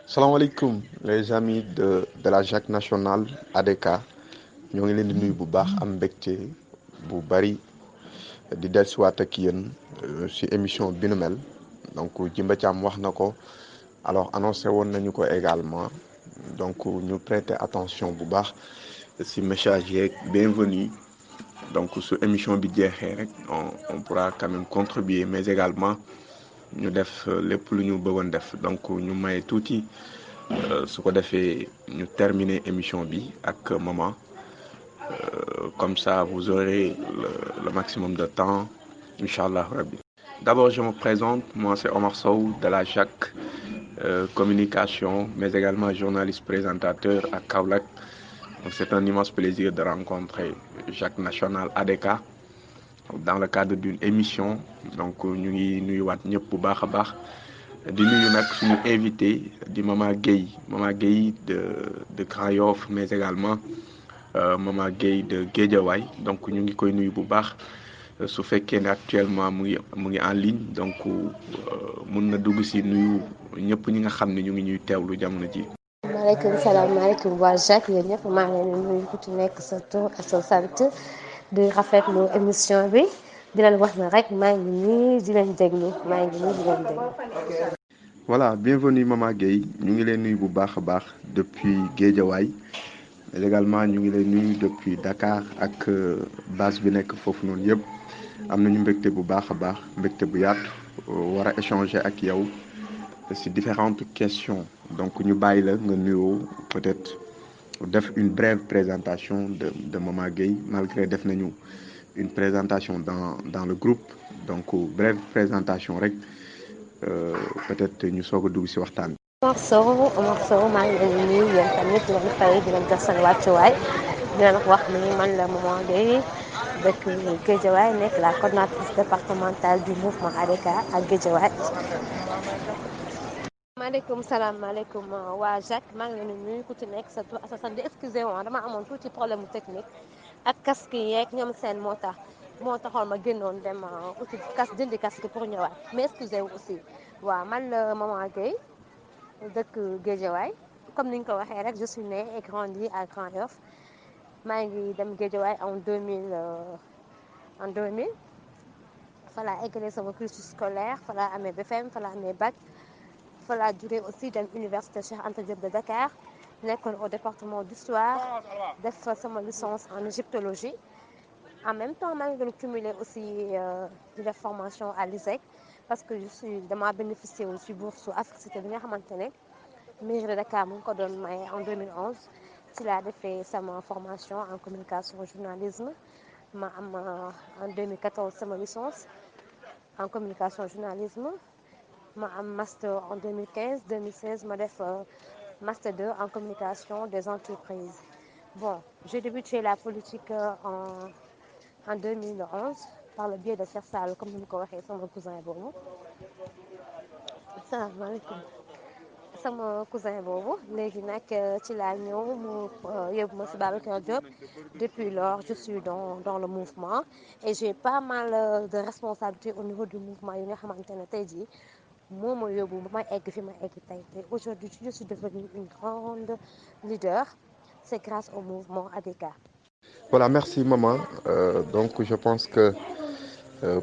salaamaaleykum les amis de la JAC nationale ADK ñoo ngi leen di nuyu bu baax am mbégte bu bari di dellusiwaat ak yéen ci émission bi nu mel donc Jimba Thiam wax na ko alors annoncé woon nañu ko également donc ñu prêter attention bu baax ci message yeeg bienvenue donc su émission bi jeexee rek on pourra quand même contribuer mais également ñu def lépp lu ñu bëggoon def donc ñu may tuuti. su ko defee ñu terminer émission bi ak maman comme ça vous aurez le maximum de temps inchallah rabbi. D'abord je me présente, moi c'est Omar Sow de la JAC communication mais également journaliste présentateur à Kaolack. Donc c'est un immense plaisir de rencontrer JAC national ADK dans le cadre d'une émission donc ñu ngi nuyuwaat ñëpp bu baax a baax. di nuyu nag suñu invité di Mama Gueye de Grand Yoff mais également Mama Gueye de Guédiawaye donc ñu ngi koy nuyu bu baax su fekkee ne actuellement mu ngi en ligne donc mun na dugg si nuyu ñëpp ñi nga xam ne ñu ngi ñuy teewlu jamono ji. maaleykum salaam maaleykum waa Jacques yéen ñëpp maa ngi leen di nuyu ku ci nekk sa tur ak sa sant di rafetlu émission bi di leen wax na rek maa ngi nii di leen déglu. Voilà, bienvenue Mama Gueye ñu ngi leen nuyu bu baax a baax depuis Guédiawaye mais également ñu ngi leen nuyu depuis Dakar ak base bi nekk foofu noonu yëpp am nañu mbégte bu baax a baax mbégte bu yaatu war a échanger ak yow ci différentes questions donc ñu bàyyi la nga nuyoo peut-être def une brève présentation de Mama Gueye malgré def nañu une présentation dans le groupe donc brève présentation rek. Peut-être ñu soog a dugg ci waxtaan bi. Omar Sow maa ngi leen di nuyu yéen tamit di leen fay di leen jox seen wàccuwaay di leen wax ni man la Mama Gueye dëkk Guédiawaye nekk la coordonnatrice départementale du mouvement ADK ak Guédiawaye. maaleykum salaam maaleykum waa Jacques maa ngi leen di nuyu ku ci nekk sa tur ak sa sant di excusez-moi dama amoon tuuti problème mu technique ak casque yeeg ñoom seen moo taxoon ma génnoon dem uti jëndi casque pour ñëwaat mais excusez-vous aussi waaw man la Mama Gueye dëkk Guédiawaye comme ni ñu ko waxee rek je suis née et grandie à Grand Yoff maa ngi dem Guédiawaye en 2000 fa laa eggalee sama cursus scolaire fa laa amee BFEM fa laa amee bac fa laa jógee aussi dem université Cheikh Anta Diop de Dakar nekkoon au département d'histoire def sama licence en égyptologie. En même temps maa ngi doon cumuler aussi di def formation à l'ISEC parce que dama bénéficier wu ci bourse Africité bi nga xamante ne mairie de Dakar mu ngi ko doon maye en 2011 ci laa defee sama formation en communication journalisme ma am en 2014 sama licence en communication journalisme ma am master en 2016 ma def master 2 en communication des entreprises. Bon, j'ai débuté la politique en 2011 par le biais de Cheikh Sall comme ni mu ko waxee sama cousin boobu asalaamaaleykum sama cousin boobu léegi nag ci laa ñëw mu yóbbu ma si Babacar Diop depuis lors je suis dans le mouvement et j'ai pas mal de responsabilités au niveau du mouvement yi nga xamante ne tey jii moo ma yóbbu ba ma egg fi ma egg tey aujourd'hui je suis devenue une grande leader c'est grâce au mouvement ADK. Voilà, merci maman donc je pense que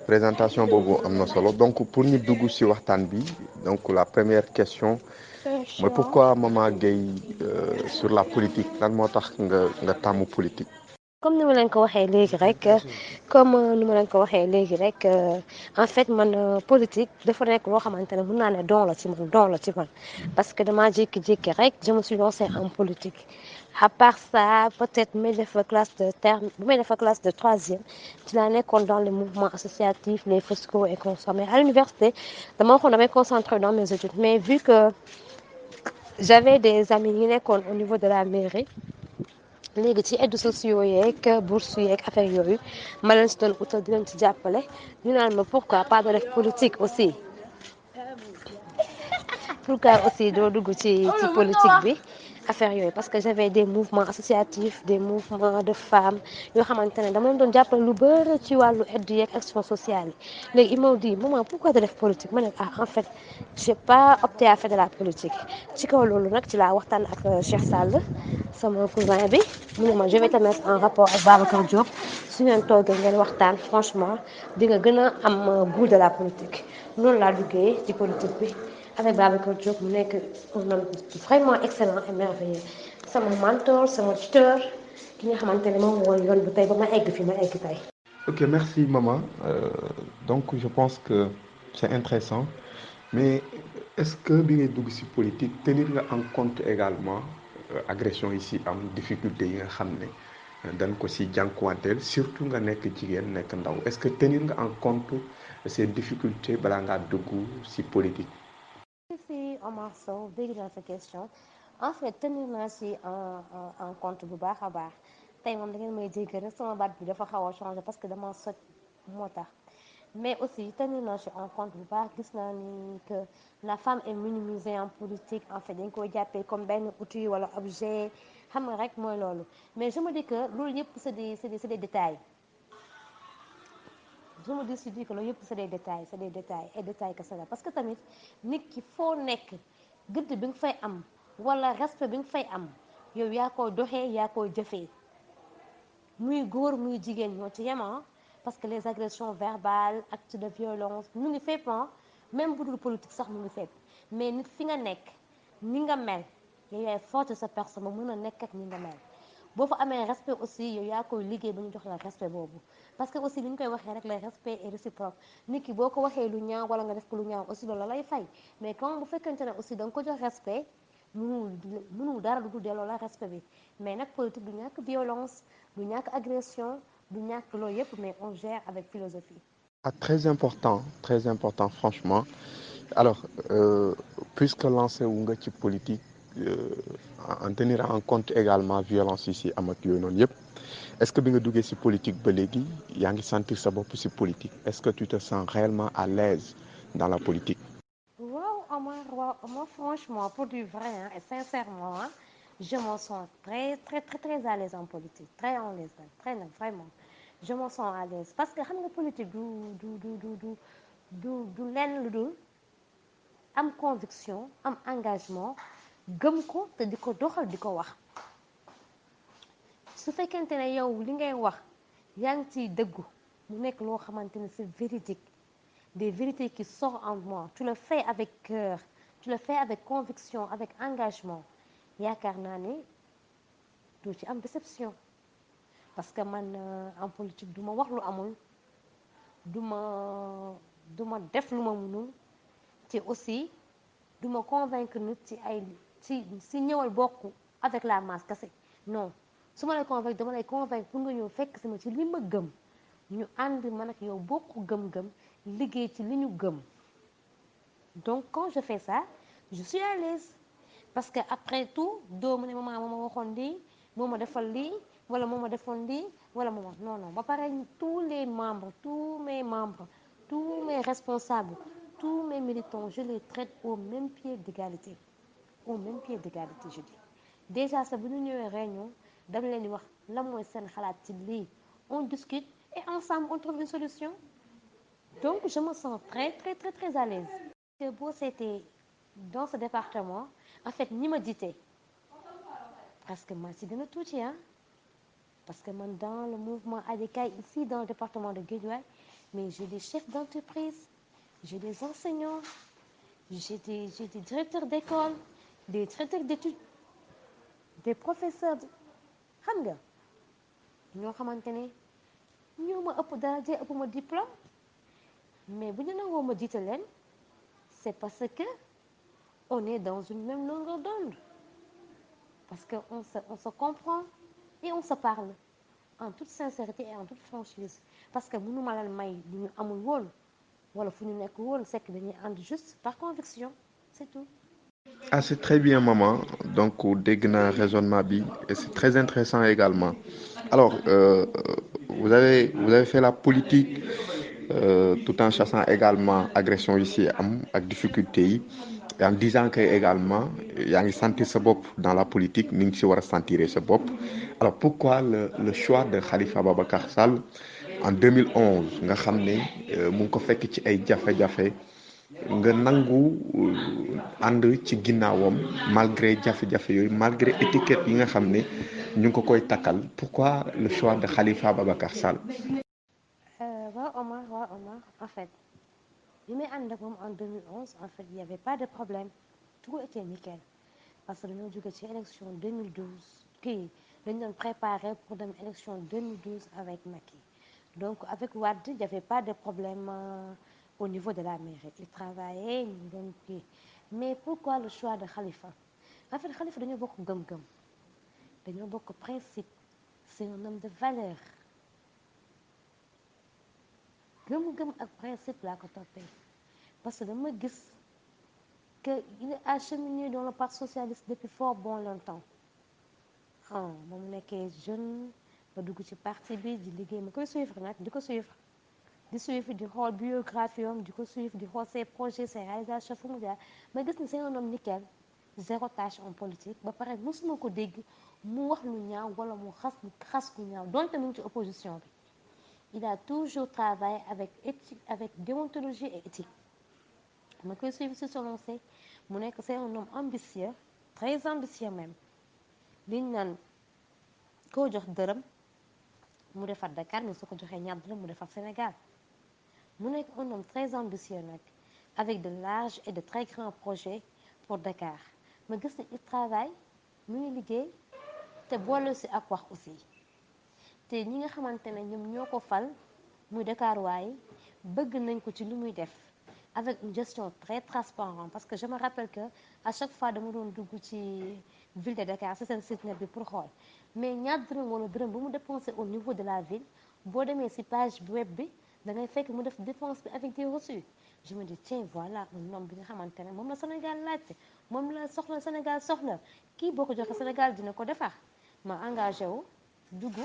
présentation boobu am na solo donc pour ñu dugg ci waxtaan bi donc la première question mooy pourquoi Mama Gueye sur la politique lan moo tax nga tàmmu politique. comme ni ma leen ko waxee léegi rek en fait man politique dafa nekk loo xamante ne mën naa ne don la ci man parce que dama jékki-jékki rek je me suis lancée en politique à part ça peut-être bu may def classe de troisième ci laa nekkoon dans les mouvements associatifs les FOSCO et consorts mais à l'université dama waxoon damay concentrer dans mes études mais vu que j'avais des amis yi nekkoon au niveau de la mairie léegi ci aides sociaux yeeg bourse yeeg affaire yooyu ma leen si doon utal di leen ci jàppale ñu naan ma pourquoi pas doo def politique aussi doo dugg ci politique bi affaire yooyu parce que j'avais des mouvements associatifs des mouvements de femmes yoo xamante ne dama leen doon jàppale lu bëri ci wàllu aide yeeg action sociale yi léegi ils m'ont dit maman pourquoi de def politique ma ne en fait j'ai pas opté à faire de la politique ci kaw loolu nag ci laa waxtaan ak Cheikh Sall sama cousin bi mu ne ma je vais te mettre en rapport ak Babacar Diop su ngeen toogee ngeen waxtaan franchement di nga gën a am goût de la politique noonu laa duggee ci politique bi avec Babacar Diop mu nekk un homme vraiment excellent et merveilleux sama mentor sama tuteur ki nga xamante ne moom woon yoon bu tey ba ma egg fi ma egg tey. Ok, merci maman. Donc je pense que c'est intéressant mais est-ce que bi ngay dugg ci politique tenir nga en compte également agression yi ci am difficulté yi nga xam ne dañ ko ci jànkuwanteel surtout nga nekk jigéen nekk ndaw est-ce que tenir nga en compte ces difficultés balaa ngaa dugg ci politique. Si Omar Sow dégg naa sa question en fait tenir naa ci en compte bu baax a baax tey moom da ngeen may dégg rek sama baat bi dafa xaw a changé parce que dama soj moo tax mais aussi tenir naa ci en compte bu baax gis naa ni que la femme est minimisée en politique en fait dañ koy jàppee comme benn outil wala objet xam nga rek mooy loolu mais je me dis que loolu yëpp c'est des détails je me dis que loolu yëpp c'est des détails et détails kese la parce que tamit nit ki foo nekk gëdd bi nga fay am wala respect bi nga fay am yow yaa koy doxee yaa koy jëfee muy góor muy jigéen ñoo ci yema parce que les agressions verbales actes de violence mu ngi fépp même bu dul politique sax mu ngi fépp mais nit fi nga nekk ni nga mel yow yaay forcer sa personne ba mën a nekk ak ni nga mel boo fa amee respect aussi yow yaa koy liggéey ba ñu jox la respect boobu parce que aussi li ñu koy waxee rek le respect est réciproque nit ki boo ko waxee lu ñaaw wala nga def ko lu ñaaw aussi loolu la lay fay mais quand bu fekkente ne aussi da nga ko jox respect mënul dara du delloo la respect bi mais nag politique du ñàkk violence du ñàkk agression du ñàkk loolu yëpp mais on gère avec philosophie. Ah, très important franchement alors puisque lancé wu nga ci politique en tenir en compte également violence yi ci am ak yooyu noonu yëpp est-ce que bi nga duggee ci politique ba léegi yaa ngi sentir sa bopp ci politique est-ce que tu te sens réellement à l'aise dans la politique. waaw Omar franchement pour du vrai et sincèrement je me sens très à l'aise en politique très à l'aise très nag vraiment je me sens à l'aise parce que xam nga politique du lenn lu dul am conviction am engagement gëm ko te di ko doxal di ko wax su fekkente ne yow li ngay wax yaa ngi ciy dëggu mu nekk loo xamante ne c'est véridique des vérités qui sortent en moi tu le fais avec cœur tu le fais avec conviction avec engagement yaakaar naa ne doo ci am déception parce que man en politique du ma wax lu amul du ma def lu ma mënul te aussi du ma convaincre nit ci ñëwal bokk avec la masse kese non su ma lay convaincre dama lay convaincre pour nga ñëw fekk sama ci li ma gëm ñu ànd man ak yow bokk gëm-gëm liggéey ci li ñu gëm donc quand je fais ça je suis à l'aise parce que après tout doo mu ne maman moo ma waxoon lii moo ma defal lii wala moo ma defoon lii wala moo ma non ba pare tous mes membres tous mes responsables tous mes militants je les traite au même pied d'égalité je dis déjà ça bu ñu ñëwee réunion dama leen di wax lan mooy seen xalaat ci lii on discute et ensemble on trouve une solution donc je me sens très à l'aise que boo seetee dans ce département en fait ñi ma jiite parce que maa ci gën a tuuti parce que man dans le mouvement ADK ici dans le département de Guédiawaye mais j'ai des chefs d'entreprise j'ai des enseignants j'ai des directeurs d'école des directeurs d'études des professeurs xam nga ñoo xamante ne ñoo ma ëpp daraja ëpp ma diplôme mais bu ñu nangoo ma jiite leen c'est parce que on est dans une même longueur d'onde parce que on se comprend et on se parle en toute sincérité et en toute franchise parce que mënuma leen may lu ñu amul woon wala fu ñu nekk woon c'est que dañuy ànd juste par conviction c'est tout. Ah, c'est très bien maman donc dégg naa raisonnement bi et c'est très intéressant également alors vous avez fait la politique tout en chassant également agression yi ci am ak difficulté yi et en disant que également yaa ngi sentir sa bopp dans la politique ni ngi si war a sentir sa bopp alors pourquoi le choix de Khalifa Ababacar Sall en 2011 nga xam ne mu ngi ko fekk ci ay jafe-jafe nga nangu ànd ci ginnaawam malgré jafe-jafe yooyu malgré étiquette yi nga xam ne ñu ngi ko koy takkal pourquoi le choix de Khalifa Ababacar Sall. Waaw Omar en fait bi may ànd ak moom en 2011 en fait il y avait pas de problème tout était nickel parce que dañoo jóge ci élection 2012 kii dañu doon préparé pour dem élection 2012 avec Macky donc avec Wade il y avait pas de problème au niveau de la mairie il travaillait ñu doon kii mais pourquoi le choix de Khalifa en fait Khalifa dañoo bokk gëm-gëm dañoo bokk principe c'est un homme de valeur gëm-gëm ak principe laa ko toppee parce que dama gis que il a cheminé dans le parti socialiste depuis fort bon longtemps ba mu nekkee jeune ba dugg ci parti bi di liggéey ma koy suivre nag di ko suivre di xool biographie am di ko suivre di xool ses projets ses réalisations fu mu jaar ma gis ni c'est un homme nickel zéro tâche en politique ba pare mosuma ko dégg mu wax lu ñaaw wala mu xas ku ñaaw donte mu ngi ci opposition bi il a toujours travaillé avec éthique avec déontologie et éthique ma koy suivre si son lancé mu nekk c'est un homme ambitieux très ambitieux même liñ naan koo jox dërëm mu defar Dakar mais su ko joxee ñaar dërëm mu defar Sénégal mu nekk un homme très ambitieux nag avec de larges et de très grands projets pour Dakar ma gis ne il travaille mu ngi liggéey te boole si ak wax aussi te ñi nga xamante ne ñoom ñoo ko fal muy Dakar waaye bëgg nañ ko ci lu muy def avec une gestion très transparente parce que je me rappelle que à chaque fois dama doon dugg ci ville de Dakar ci seen site net bi pour xool mais ñaar dërëm wala dërëm bu mu dépensé au niveau de la ville boo demee ci page web bi da ngay fekk mu def dépense bi avec des reçus je me dis tiens voilà un homme bi nga xamante ne moom la Sénégal laajte moom la soxla Sénégal soxla kii boo ko joxe Sénégal dina ko defar ma engagé wu dugg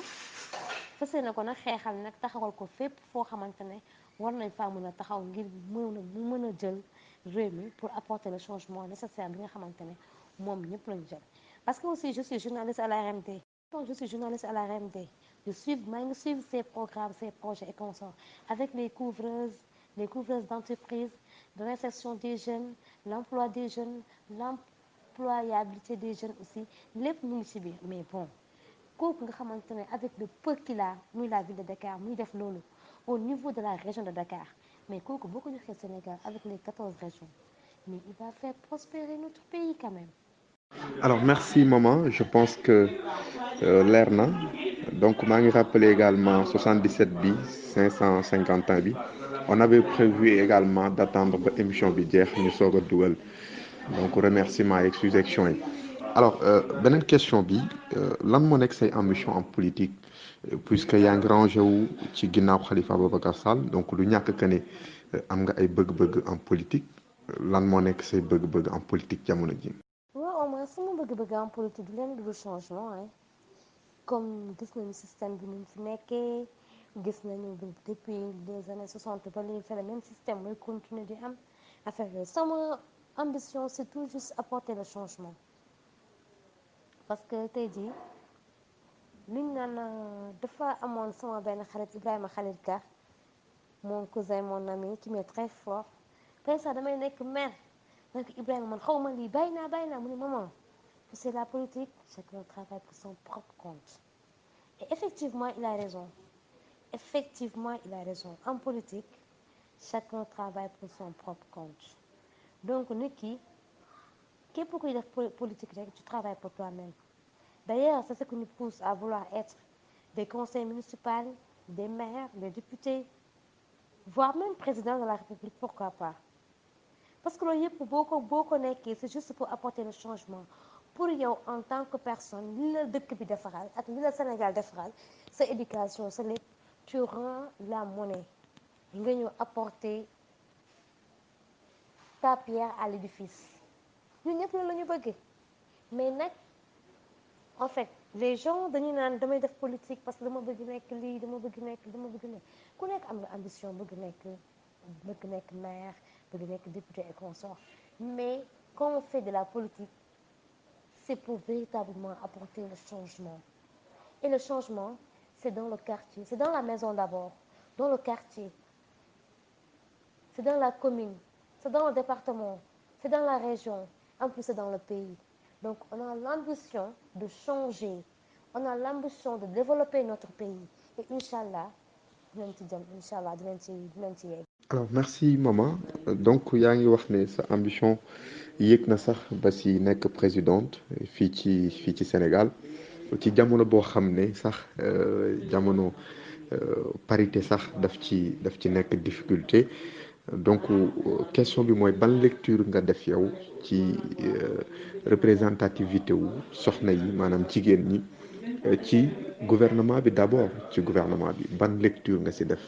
fas yéene ko nag xeexal nag taxawal ko fépp foo xamante ne war nañ faa mën a taxaw ngir mu mën a jël réew mi pour apporter le changement nécessaire bi nga xamante ne moom ñëpp lañu jël parce que aussi je suis journaliste à la RMD quand je suis journaliste à la RMD maa ngi suivre ces programmes ces projets et consorts avec les couvreuses d'entreprise de l'insertion des jeunes l'emploi des jeunes l'employabilité des jeunes aussi lépp mu ngi ci biir mais bon kooku nga xamante ne avec le peu qu'il a muy la ville de Dakar muy def loolu au niveau de la région de Dakar mais kooku boo ko joxee Sénégal avec les 14 régions mais il va faire prospérer notre pays quand même. Alors merci maman je pense que leer na donc maa ngi rappeler également 77 bi 551 bi on avait prévu également d'attendre ba émission bi jeex ñu soog a dugal donc remerciements yeeg suggestions yi alors beneen question bi lan moo nekk say ambition en politique puisque yaa ngi rangé wu ci ginnaaw Khalifa Ababacar Sall donc lu ñàkk que ne am nga ay bëgg-bëgg en politique lan moo nekk say bëgg-bëgg en politique jamono ji. waaw au moins sama bëgg-bëgg en politique du leen du changement hein comme gis nañu système bi ni fi nekkee gis nañu depuis les années 60 ba léegi le même système mooy continuer di am affaire yooyu sama ambition c'est tout juste apporter le changement parce que tey jii liñ naan dafa amoon sama benn xarit Ibrahima Khalil Ka mon cousin mon ami qui m'est très fort tey sax damay nekk maire donc Ibrahima man xaw ma lii bàyyi naa mu ne maman c'est la politique chacun travaille pour son propre compte et effectivement il a raison en politique chacun travaille pour son propre compte donc nit ki képp kuy def politique rek tu travailles pour toi-même d'ailleurs c'est ce qui nous pousse à vouloir être des conseils municipaux des maires des députés voire même président de la République pourquoi pas parce que loolu yëpp boo ko nekkee c'est juste pour apporter le changement pour yow en tant que personne li la dëkk bi defaral ak li la Sénégal defaral sa éducation sa lépp tu rends la monnaie nga ñëw apporter ta pierre à l'édifice ñun ñëpp loolu la ñu bëgg mais nag en fait les gens dañuy naan damay def politique parce que dama bëgg nekk lii dama bëgg nekk ku nekk am nga ambition bëgg nekk maire bëgg nekk député et consort mais quand on fait de la politique c'est pour véritablement apporter le changement et le changement c'est dans le quartier c'est dans la maison d'abord dans le quartier c'est dans la commune c'est dans le département c'est dans la région en plus c'est dans le pays donc on a l'ambition de changer on a l'ambition de développer notre pays et inchallah dinañ ci jëm inchallah dinañ ci yegg. alors merci maman donc yaa ngi wax ne sa ambition yéeg na sax ba si nekk présidente fii ci Sénégal ci jamono boo xam ne sax jamono parité sax daf ci nekk difficulté donc question bi mooy ban lecture nga def yow ci représentativité wu soxna yi maanaam jigéen ñi ci gouvernement bi d'abord ci gouvernement bi ban lecture nga ci def.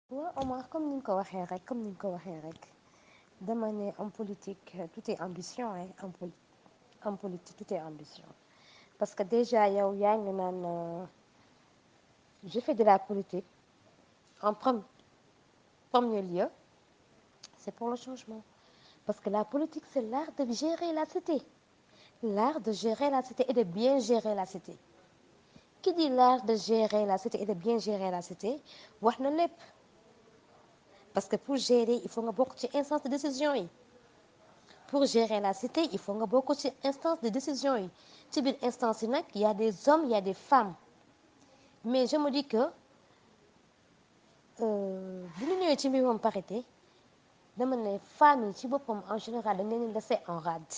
waaw Omar comme ni nga ko waxee rek dama ne en politique tout est ambition hein en politique tout est ambition parce que déjà yow yaa ngi naan je fais de la politique en premier lieu c'est pour le changement parce que la politique c'est l'art de gérer la cité et de bien gérer la cité qui dit l'art de gérer la cité et de bien gérer la cité wax na lépp parce que pour gérer il faut nga bokk ci instance de décision yi pour gérer la cité il faut nga bokk ci instance de décision yi ci biir instance yi nag il y a des hommes il y a des femmes mais je me dis que bu ñu ñëwee ci mbirum parité dama ne femmes yi ci boppam en général dañ leen laisser en rade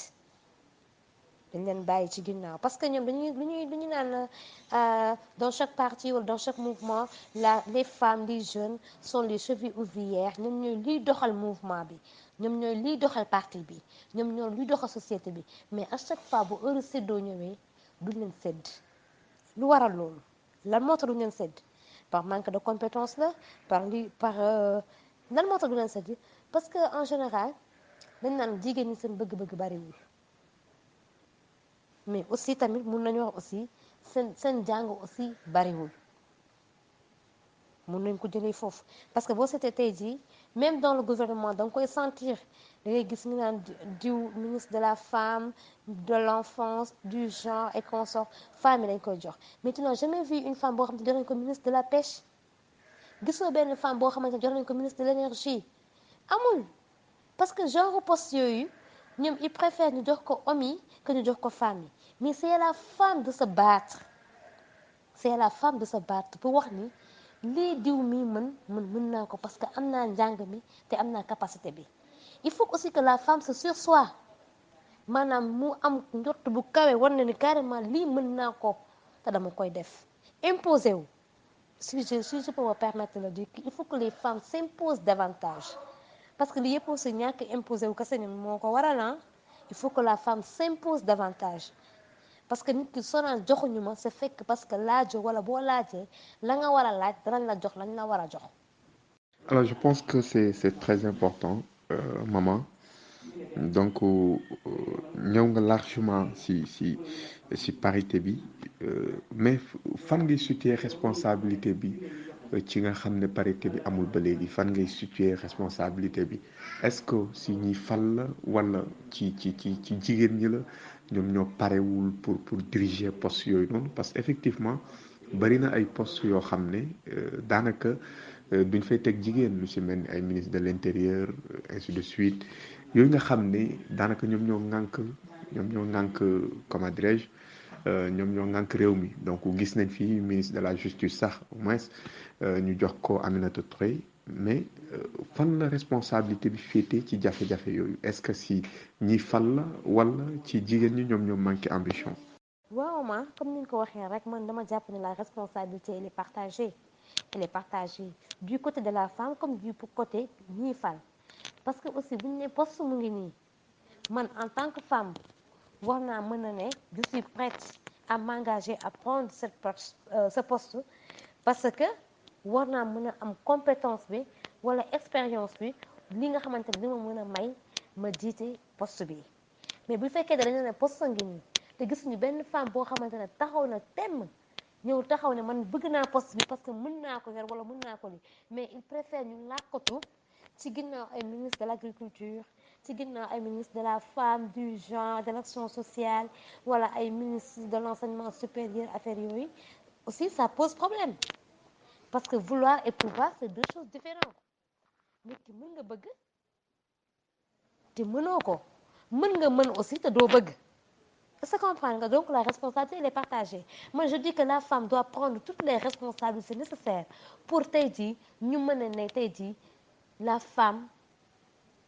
dañ leen bàyyi ci ginnaaw parce que ñoom dañuy naan dans chaque parti wala dans chaque mouvement les femmes les jeunes sont les chevilles ouvrières ñoom ñooy liy doxal mouvement bi ñoom ñooy liy doxal parti bi ñoom ñooy liy doxal société bi mais à chaque fois bu heure séddoo ñëwee duñ leen sédd lu waral loolu lan moo tax duñ leen sédd par manque de compétence la par lan moo tax du leen sédd parce que en général dañ naan jigéen ñi seen bëgg-bëgg bariwul mais aussi tamit mun nañu wax aussi seen jàng aussi bariwul mun nañ ko jëlee foofu parce que boo seetee tey jii même dans le gouvernement da nga koy sentir da ngay gis ñu naan diw ministre de la femme de l'enfance du genre et consort femme yi dañ koy jox mais tu n'as jamais vu une femme boo xam ne jox nañ ko ministre de la pêche gisoo benn femme boo xamante ne jox nañ ko ministre de l'énergie amul parce que genre poste yooyu ñoom ils préfèrent ñu jox ko hommes yi que ñu jox ko femmes yi mais c'est à la femme de se battre pour wax ni lii diw mi mën naa ko parce que am naa njàng mi te am naa capacité bi il faut aussi que la femme se sursoit maanaam mu am njort bu kawe war na ni carrément lii mën naa ko te dama koy def imposer wu si je peux me permettre de le dire il faut que les femmes s'imposent davantage parce que li yëpp aussi ñàkk imposer wu kese ñun moo ko waral il faut que la femme s'impose davantage parce que nit ki sonal joxuñu ma c'est fekk parce que laajoo wala boo laajee la nga war a laaj danañ la jox lañ la war a jox. alors je pense que c'est très important maman donc ñëw nga largement si parité bi mais fan ngay situer responsabilité bi ci nga xam ne parité bi amul ba léegi fan ngay situer responsabilité bi est-ce que si ñi fal la wala ci jigéen ñi la ñoom ñoo parewul pour diriger poste yooyu noonu parce que effectivement bari na ay postes yoo xam ne daanaka duñ fay teg jigéen lu ci mel ni ay ministre de l'intérieur ainsi de suite yooyu nga xam ne daanaka ñoom ñoo ŋànk comment dirais-je ñoom ñoo ŋànk réew mi donc gis nañ fi ministre de la justice sax au moins ñu jox ko Aminata Touré mais fan la responsabilité bi féetee ci jafe-jafe yooyu est-ce que si ñi fal la wala ci jigéen ñi ñoom ñoo manqué ambition. waaw ma comme ni nga ko waxee rek man dama jàpp ne la responsabilité elle est partagée du côté de la femme comme du côté ñiy fal parce que aussi bu ñu ne poste mu ngi nii man en tant que femme war naa mën a ne je suis prête à m'engager à prendre ce poste parce que war naa mën a am compétence bi wala expérience bi li nga xamante ne dima mën a may ma jiite poste bi mais bu fekkee dañu ne poste ngi nii te gisuñu benn femme boo xamante ne taxaw na temm ñëw taxaw ne man bëgg naa poste bi parce que mën naa ko yor wala mën naa ko li mais il préfère ñu làkkatu ci ginnaaw ay ministre de l'agriculture ci ginnaaw ay ministre de la femme du genre de l'action sociale wala ay ministre de l'enseignement supérieur affaires yooyu aussi ça pose problème parce que vouloir et pouvoir c'est deux choses différentes nit ki mën nga bëgg te mënoo ko mën nga mën aussi te doo bëgg est-ce que comprendre nga donc la responsabilité elle est partagée moi je dis que la femme doit prendre toutes les responsabilités nécessaires pour tey jii ñu mën a ne tey jii la femme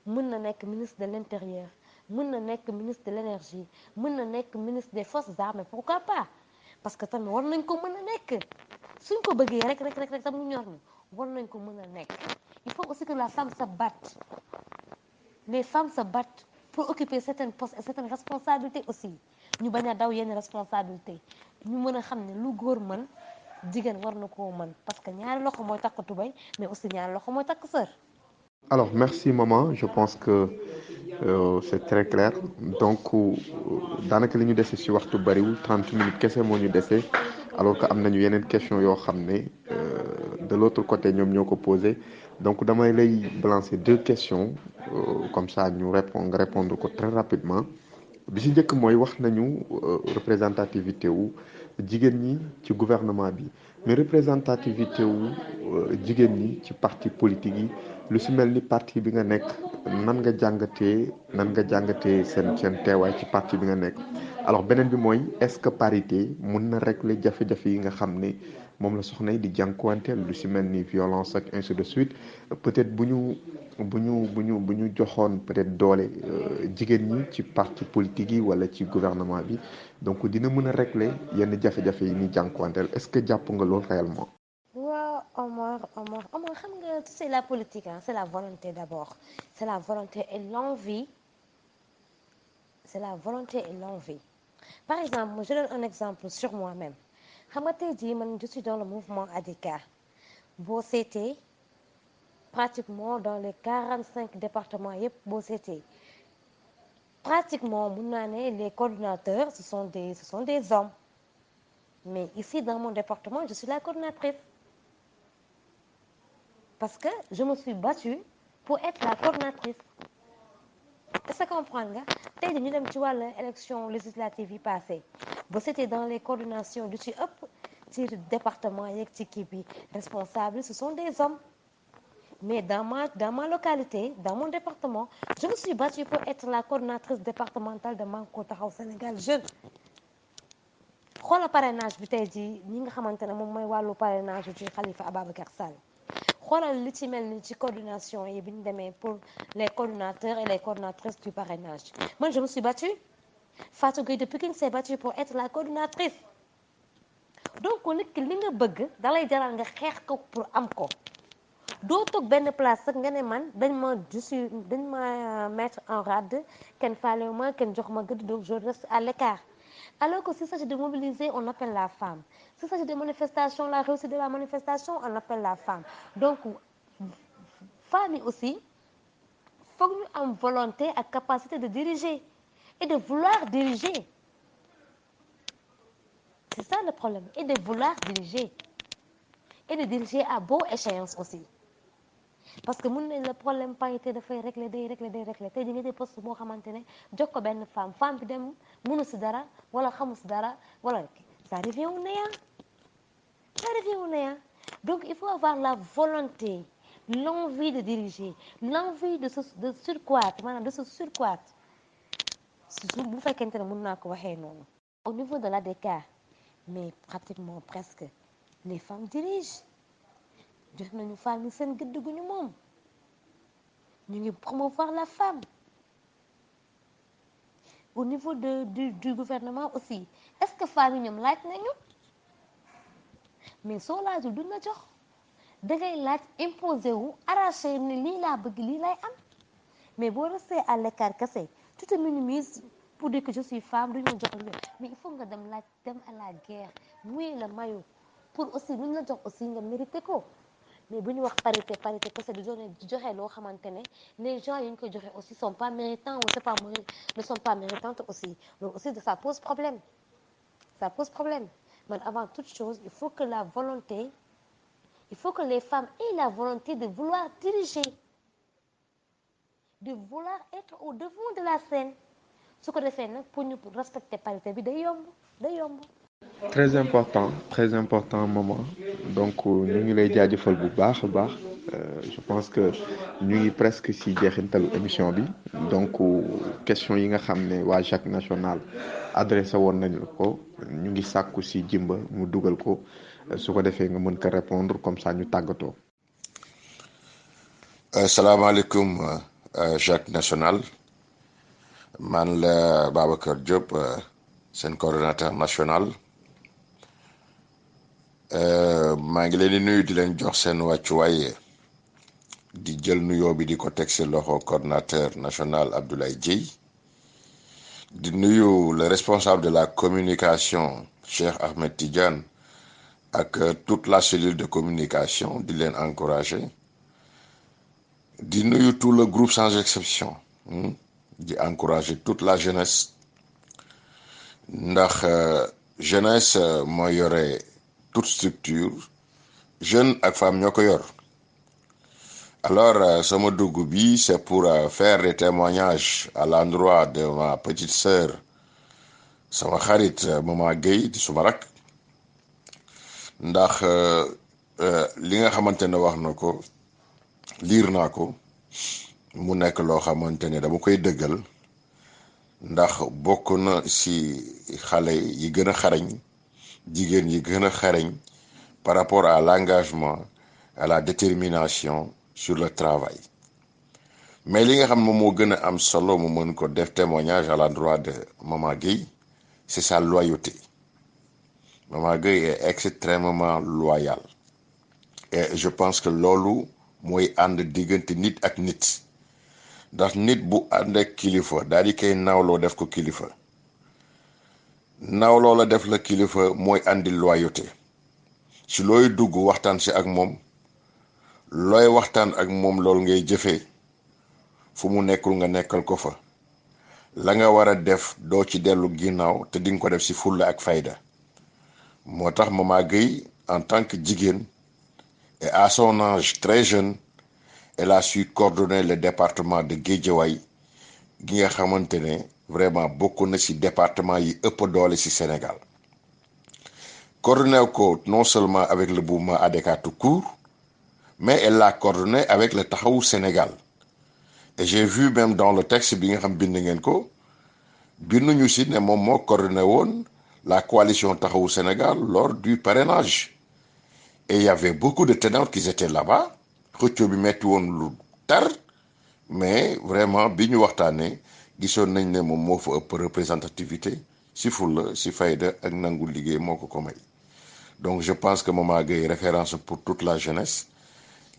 mën na nekk ministre de l'intérieur mën na nekk ministre de l'énergie mën na nekk ministre des forces armées pourquoi pas parce que tamit war nañ ko mën a nekk suñ ko bëggee rek tam mu ñor ñu war nañ ko mën a nekk il faut aussi que la femme se batte les femmes se battent pour occuper certains postes et certaines responsabilités aussi ñu bañ a daw yenn responsabilité ñu mën a xam ne lu góor mën jigéen war na koo mën parce que ñaari loxo mooy takk tubéy mais aussi ñaari loxo mooy takk sër. Alors merci maman, je pense que c'est très clair donc daanaka li ñu dese ci waxtu bariwul 30 minutes kese moo ñu dese alors que am nañu yeneen question yoo xam ne de l'autre côté ñoom ñoo ko posé donc damay lay balancer deux questions comme ça ñu nga répondre ko très rapidement bi ci njëkk mooy wax nañu représentativité wu jigéen ñi ci gouvernement bi mais représentativité wu jigéen ñi ci parti politique yi lu ci mel ni parti bi nga nekk nan nga jàngatee seen teewaay ci parti bi nga nekk alors beneen bi mooy est-ce que parité mun na régler jafe-jafe yi nga xam ne moom la soxna yi di jànkuwanteel lu ci mel ni violence ak ainsi de suite peut-être bu ñu joxoon peut-être doole jigéen ñi ci parti politique yi wala ci gouvernement bi donc dina mën a régler yenn jafe-jafe yi ni jànkuwanteel est-ce que jàpp nga loolu réellement. waaw Omar xam nga c'est la politique c'est la volonté d'abord c'est la volonté et l'envie c'est la volonté et l'envie par exemple je donne un exemple sur moi-même xam nga tey jii man je suis dans le mouvement ADICA boo seetee pratiquement dans les 45 départements yëpp boo seetee pratiquement mun naa ne les coordinateurs ce sont des hommes mais ici dans mon département je suis la coordinatrice parce que je me suis battue pour être la coordinatrice est-ce que comprendre nga tey ñu dem ci wàllu élection législative yi passé ba c'était dans les coordinations du ci ëpp ci département yeeg ci kii bi responsable ce sont des hommes mais dans ma localité dans mon département je me suis battue pour être la coordinatrice départementale de Manko Taxawu Sénégal jeune xoola parrainage bi tey jii ñi nga xamante ne moom mooy wàllu parrainage ci Khalifa Ababacar Sall xoolal li ci mel ni ci coordination yi bi ñu demee pour les coordinateurs et les coordinatrices du parrainage man je me suis battue Fatou Gueye de Pikine s'est battue pour être la coordinatrice donc nit ki li nga bëgg dalay jaral nga xeex ko pour am ko doo toog benn place sax nga ne man dañ ma mettre en rade kenn faalewu ma kenn jox ma gëdd donc je reste à l'écart alors que s'il s'agit de mobiliser on appelle la femme s'il s'agit de manifestation la réussite de la manifestation on appelle la femme donc femmes yi aussi foog ñu am volonté ak capacité de diriger et de vouloir diriger c'est ça le problème et de vouloir diriger et de diriger à beau échéance aussi parce que mun nañ la problème parité dafay régler day régler tey di nga dee poste boo xamante ne jox ko benn femme bi dem mënu si dara wala xamu si dara wala ça revient au néant donc il faut avoir la volonté l'envie de diriger l'envie de surcroître maanaam de se surcroître bu fekkente ne mën naa ko waxee noonu au niveau de l'ADK mais pratiquement presque les femmes dirigent jox nañu femmes yi seen gëdd gu ñu moom ñu ngi promouvoir la femme au niveau du gouvernement aussi est-ce que femmes yi ñoom laaj nañu mais soo laajul duñ la jox dangay laaj imposé wu arraché ne lii laa bëgg lii lay am mais boo resté à l'écart kese tu te minimises pour dire que je suis femme duñ la jox lu mais il faut nga dem à la guerre mouiller le maillot pour aussi luñ la jox aussi nga mérité ko mais bu ñu wax parité kese di joxe loo xamante ne les gens yi ñu ko joxe aussi sont pas méritants ou ne sont pas méritantes aussi donc aussi ça pose problème man avant toute chose il faut que les femmes aient la volonté de vouloir diriger de vouloir être au devant de la scène su ko defee nag pour ñu respecter parité bi day yomb. très important maman donc ñu ngi lay jaajëfal bu baax a baax je pense que ñu ngi presque ci jeexintalu émission bi donc question yi nga xam ne waa JAC national adressé woon nañu ko ñu ngi sàkku ci Jimba mu dugal ko su ko defee nga mën ko répondre comme ça ñu tàggatoo. salaamaaleykum JAC national man la Babacar Diop seen coordonnateur national maa ngi leen di nuyu di leen jox seen wàccuwaay di jël nuyoo bi di ko teg ci loxo coordonnateur national Abdoulaye Dieye di nuyu le responsable de la communication Cheikh Ahmed Tidiane ak toute la cellule de communication di leen encourager di nuyu tout le groupe sans exception di encourager toute la jeunesse ndax jeunesse mooy yore toute structure jeune ak femme ñoo ko yor alors sama dugg bi c'est pour faire des témoignages à l'endroit de ma petite sœur sama xarit Maman Gueye di suma rak ndax li nga xamante ne wax na ko liir naa ko mu nekk loo xamante ne dama koy dëggal ndax bokk na ci xale yi gën a xarañ jigéen yi gën a xarañ par rapport à l'engagement à la détermination sur le travail mais li nga xam ne moo gën a am solo mu mën ko def témoignage à l'endroit de Maman Gueye c'est sa loyauté. Maman Gueye est extrêmement loyale et je pense que loolu mooy ànd diggante nit ak nit ndax nit bu ànd ak kilifa daal di koy nawloo def ko kilifa nawloo la def la kilifa mooy àndi loyauté ci looy dugg waxtaan ci ak moom looy waxtaan ak moom loolu ngay jëfee fu mu nekkul nga nekkal ko fa la nga war a def doo ci dellu ginnaaw te di nga ko def ci fulla ak fayda moo tax Maman Gueye en tant que jigéen et à son âge très jeune elle a su coordonner le département de Guédiawaye gi nga xamante ne vraiment bokk na ci département yi ëpp doole ci Sénégal coordonné ko non seulement avec le mouvement ADK tout court mais elle l'a coordonné avec le Taxawu Sénégal et j'ai vu même dans le texte bi nga xam bind ngeen ko binduñu ci ne moom moo coordonné woon la coalition Taxawu Sénégal lors du parrainage et il y avait beaucoup de ténors qui étaient là-bas xëccoo bi metti woon lu tar mais vraiment bi ñu waxtaanee gisoon nañ ne moom moo fa ëpp représentativité ci fulla ci fayda ak nangu liggéey moo ko may donc je pense que Maman Gueye référence pour toute la jeunesse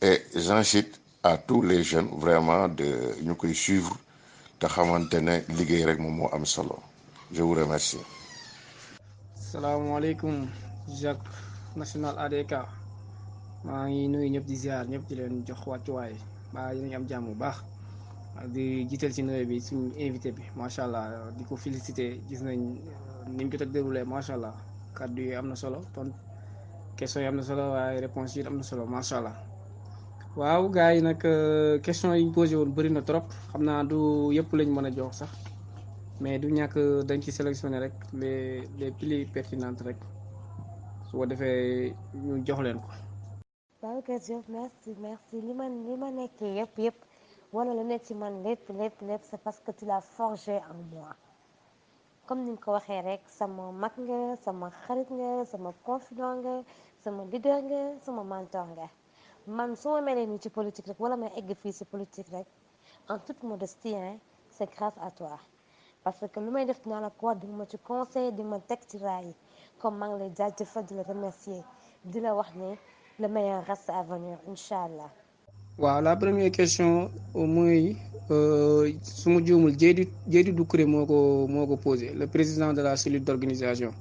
et j'incite à tous les jeunes vraiment de ñu koy suivre te xamante ne liggéey rek moom moo am solo je vous remercie. salaamaaleykum JAC national ADK maa ngi nuyu ñëpp di ziar ñëpp di leen jox wàccuwaay ba yéen a ngi am jàmm bu baax di jiital ci nuyu bi suñu invité bi macha allah di ko féliciter gis nañ ni mu jot a déroulé macha allah kàddu yi am na solo ton question yi am na solo waaye réponse yi am na solo macha allah. waaw gars yi nag question yi ñu posé woon bëri na trop xam naa du yëpp lañ mën a jox sax mais du ñàkk dañ ci sélectionné rek les plus pertinentes rek su ko defee ñu jox leen ko. Babacar Diop merci li ma nekkee yëpp wala lu nekk ci man lépp c'est parce que tu l'as forgé en moi comme ni nga ko waxee rek sama mag nga sama xarit nga sama confident nga sama leader nga sama mentor nga man su ma melee nii ci politique rek wala ma egg fii ci politique rek en toute modestie c'est grâce à toi parce que lu may def dinaa la ko wax di ma ci conseil di ma teg ci raay yi comme maa ngi lay jaajëfal di la remercier di la wax ne le meilleur reste à venir incha allah. waaw la première question mooy su ma juumul Diédhiou Doucouré moo ko posé le président de la cellule d'organisation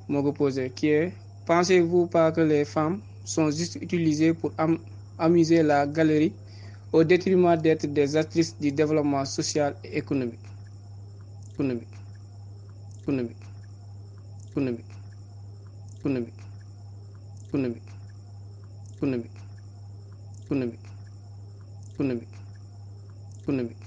moo ko posé qui est pensez-vous pas que les femmes sont juste utilisées pour amuser la galerie au détriment d'être des actrices du développement social et économique économique économique économique économique économique économique économique économique économique